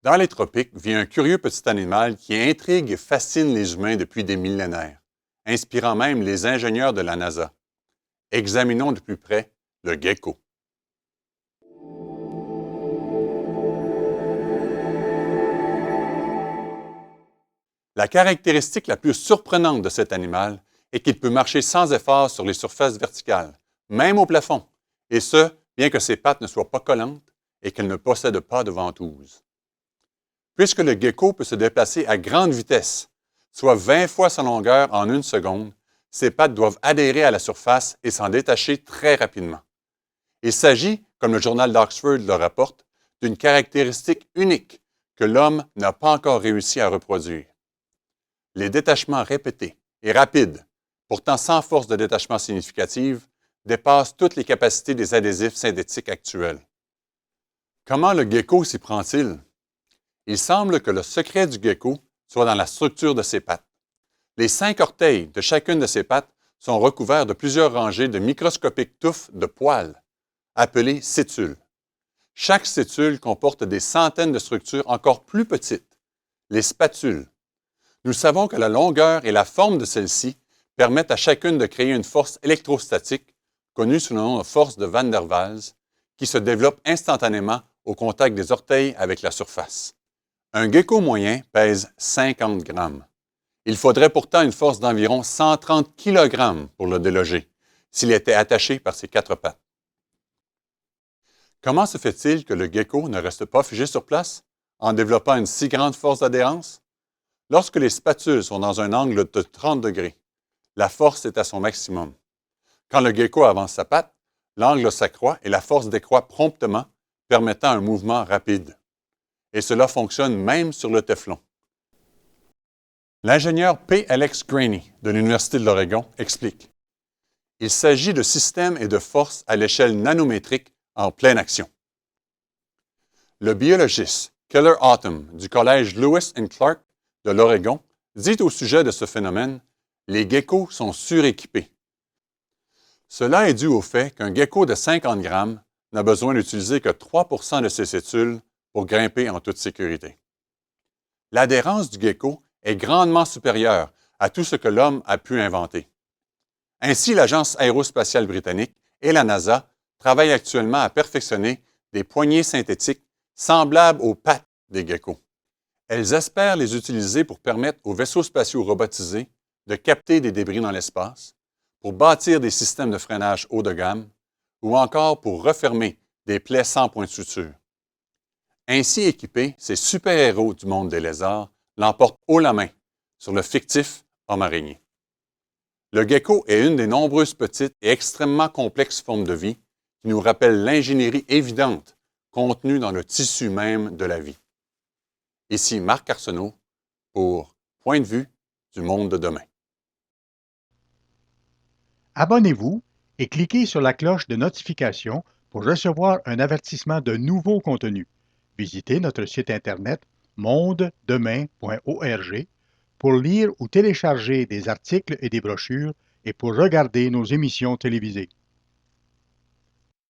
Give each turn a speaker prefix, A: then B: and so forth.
A: Dans les tropiques vit un curieux petit animal qui intrigue et fascine les humains depuis des millénaires, inspirant même les ingénieurs de la NASA. Examinons de plus près le gecko. La caractéristique la plus surprenante de cet animal est qu'il peut marcher sans effort sur les surfaces verticales, même au plafond, et ce, bien que ses pattes ne soient pas collantes et qu'elles ne possèdent pas de ventouse. Puisque le gecko peut se déplacer à grande vitesse, soit 20 fois sa longueur en une seconde, ses pattes doivent adhérer à la surface et s'en détacher très rapidement. Il s'agit, comme le journal d'Oxford le rapporte, d'une caractéristique unique que l'homme n'a pas encore réussi à reproduire. Les détachements répétés et rapides, pourtant sans force de détachement significative, dépassent toutes les capacités des adhésifs synthétiques actuels. Comment le gecko s'y prend-il? Il semble que le secret du gecko soit dans la structure de ses pattes. Les 5 orteils de chacune de ses pattes sont recouverts de plusieurs rangées de microscopiques touffes de poils, appelées sétules. Chaque sétule comporte des centaines de structures encore plus petites, les spatules. Nous savons que la longueur et la forme de celles-ci permettent à chacune de créer une force électrostatique, connue sous le nom de force de Van der Waals, qui se développe instantanément au contact des orteils avec la surface. Un gecko moyen pèse 50 grammes. Il faudrait pourtant une force d'environ 130 kg pour le déloger, s'il était attaché par ses 4 pattes. Comment se fait-il que le gecko ne reste pas figé sur place en développant une si grande force d'adhérence? Lorsque les spatules sont dans un angle de 30 degrés, la force est à son maximum. Quand le gecko avance sa patte, l'angle s'accroît et la force décroît promptement, permettant un mouvement rapide. Et cela fonctionne même sur le téflon. L'ingénieur P. Alex Graney de l'Université de l'Oregon explique: il s'agit de systèmes et de forces à l'échelle nanométrique en pleine action. Le biologiste Keller Autumn du collège Lewis and Clark de l'Oregon dit au sujet de ce phénomène: les geckos sont suréquipés. Cela est dû au fait qu'un gecko de 50 grammes n'a besoin d'utiliser que 3 % de ses sétules pour grimper en toute sécurité. L'adhérence du gecko est grandement supérieure à tout ce que l'homme a pu inventer. Ainsi, l'Agence aérospatiale britannique et la NASA travaillent actuellement à perfectionner des poignées synthétiques semblables aux pattes des geckos. Elles espèrent les utiliser pour permettre aux vaisseaux spatiaux robotisés de capter des débris dans l'espace, pour bâtir des systèmes de freinage haut de gamme ou encore pour refermer des plaies sans point de suture. Ainsi équipés, ces super-héros du monde des lézards l'emportent haut la main sur le fictif homme-araignée. Le gecko est une des nombreuses petites et extrêmement complexes formes de vie qui nous rappellent l'ingénierie évidente contenue dans le tissu même de la vie. Ici Marc Arsenault pour Point de vue du monde de demain.
B: Abonnez-vous et cliquez sur la cloche de notification pour recevoir un avertissement de nouveaux contenus. Visitez notre site internet mondedemain.org pour lire ou télécharger des articles et des brochures et pour regarder nos émissions télévisées.